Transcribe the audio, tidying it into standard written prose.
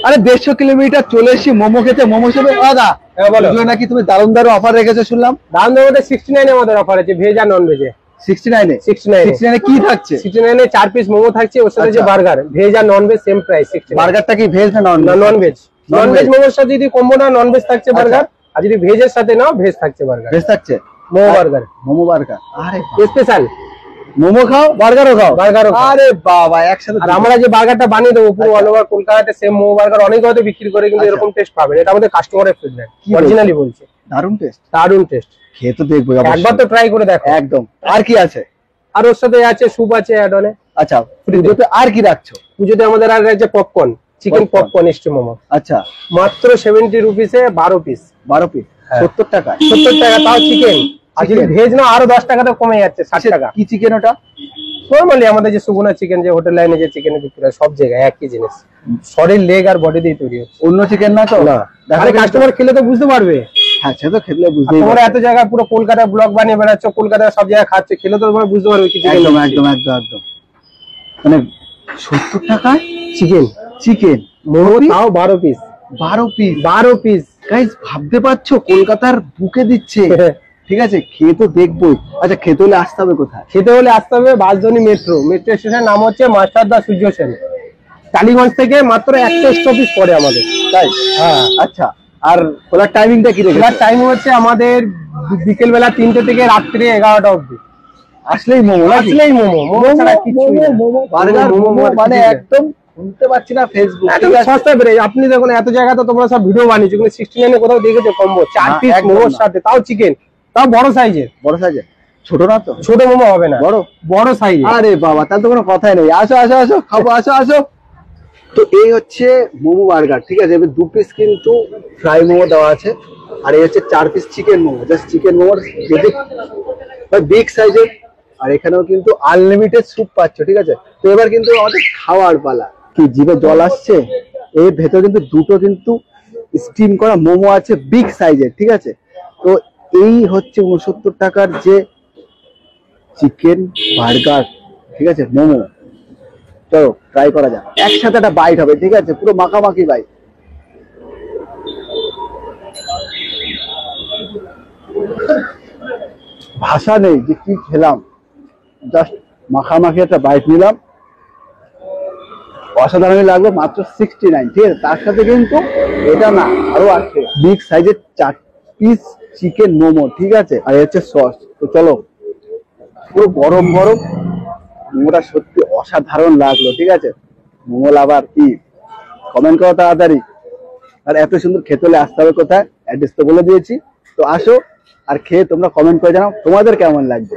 আরে 150 কিলোমিটার চলে এসেছি মোমো খেতে। মোমো খেতে দাদা নাকি তুমি দারুণ দারুণ অফার রেখেছো শুনলাম। দারুণ দারুণ 69 আমাদের অফার আছে, ভেজ আর নন ভেজে। 69 কি থাকছে? 69 এ 4 পিস মোমো থাকছে, ওর সাথে যে বার্গার, ভেজ আর নন ভেজ সেম প্রাইস। বার্গারটা কি ভেজ না নন ভেজ? নন ভেজ মোমোর সাথে যদি কম্বো না, নন ভেজ থাকছে বার্গার, আর যদি ভেজের সাথে নাও ভেজ থাকছে বার্গার। ভেজ থাকছে মোমো বার্গার। আরে স্পেশাল মোমো খাও বার্গারও খাও। আরে বাবা একসাথে। আর আমরা যে বার্গারটা বানিয়ে দেবো পুরো অল ওভার কলকাতাতে সেম মোমো বার্গার অনেক হয়তো বিক্রি করে, কিন্তু এরকম টেস্ট পাবেন। এটা আমাদের কাস্টমারের ফিডব্যাক, অরিজিনালি বলছে। দারুণ টেস্ট, দারুণ টেস্ট। খেয়ে তো দেখবো, একবার তো ট্রাই করে দেখো। একদম। আর কি আছে? আর ওর সাথে আছে স্যুপ আছে অ্যাড অনে। আচ্ছা, পুজোতে আর কি রাখছো? পুজোতে আমাদের আর আছে popcorn, chicken popcorn steam momo. আচ্ছা, মাত্র 70 রুপিসে 12 পিস। 12 পিস 70 টাকা। 70 টাকা তাও চিকেন। আর যদি ভেজ না আরো 10 টাকা তো কমে যাচ্ছে, 60 টাকা। কি চিকেন ওটা? নরমালি আমাদের যে সুগুনা চিকেন, যে হোটেল লাইনে যে চিকেন বিক্রি হয় সব জায়গায় একই জিনিস, শরীর লেগ আর বডি দিয়ে তৈরি হচ্ছে। অন্য চিকেন না তো? না, আরে কাস্টমার খেলে তো বুঝতে পারবে। হ্যাঁ, সে তো খেলে বুঝতেই পারবে। তোমরা এত জায়গায় পুরো কলকাতায় ব্লগ বানিয়ে বেড়াচ্ছ, কলকাতায় সব জায়গায় খাচ্ছে, খেলে তো তোমরা বুঝতে পারবে কি চিকেন। একদম একদম একদম একদম। মানে 70 টাকায় চিকেন মোমো, তাও 12 পিস। 12 পিস গাইস, ভাবতে পারছো কলকাতার বুকে দিচ্ছে। ঠিক আছে, খেয়ে তো দেখবোই। আচ্ছা, খেতে হলে আসতে হবে কোথায়? খেতে হলে আসতে হবে বাসজনী মেট্রো স্টেশনের নাম হচ্ছে মাস্টারদা সূর্য সেন। টালিগঞ্জ থেকে মাত্র 100 স্টপেজ পড়ে আমাদের। তাই? হ্যাঁ। আচ্ছা, আর খোলার টাইমিংটা কি? খোলার টাইম হচ্ছে আমাদের বিকেল বেলা 3টে থেকে রাত্রি 11টা অবধি। আসলেই মোমো, মোমো ছাড়া কিছু না। বার্গার মোমো মানে একদম শুনতে পাচ্ছি না ফেসবুক। একদম সস্তা বেড়ে। আপনি দেখুন এত জায়গায় তো তোমরা সব ভিডিও বানিয়েছো, কিন্তু 69 এ কোথাও দেখেছো কম্বো 4 পিস মোমোর সাথে, তাও চিকেন, তাও বড় সাইজের। ছোট না তো? ছোট মোমো হবে না, বড় সাইজ। আরে বাবা, তার তো কোনো কথাই নেই। আসো আসো আসো, খাবো, আসো আসো। তো এই হচ্ছে মোমো বার্গার। ঠিক আছে, এবার 2 পিস কিন্তু ফ্রাই মোমো দেওয়া আছে, আর এই হচ্ছে 4 piece chicken momo. Just chicken মোমোর বিগ সাইজের। আর এখানেও কিন্তু আনলিমিটেড স্যুপ পাচ্ছ। ঠিক আছে, তো এবার কিন্তু আমাদের খাওয়ার পালা। কি জিভে জল আসছে? এর ভেতর কিন্তু দুটো কিন্তু স্টিম করা মোমো আছে বিগ সাইজের। ঠিক আছে, তো এই হচ্ছে 69 টাকার যে চিকেন বার্গার। ঠিক আছে, মোমো। চলো ট্রাই করা যাক, একসাথে একটা বাইট হবে। ঠিক আছে, পুরো মাখামাখি বাইট। ভাষা নেই যে কি খেলাম, জাস্ট মাখামাখি একটা বাইট নিলাম, অসাধারণই লাগলো। মাত্র 69। ঠিক আছে, তার সাথে কিন্তু এটা না, আরো আছে বিগ সাইজের 4 পিস চিকেন মোমো। ঠিক আছে, আর হচ্ছে সস। তো চলো, পুরো গরম গরম মোমোটা সত্যি অসাধারণ লাগলো। ঠিক আছে, মোমো লাভার কি কমেন্ট করো তাড়াতাড়ি। আর এত সুন্দর খেতে হলে আসতে হবে কোথায়? অ্যাড্রেস তো বলে দিয়েছি। তো আসো আর খেয়ে তোমরা কমেন্ট করে জানাও তোমাদের কেমন লাগবে।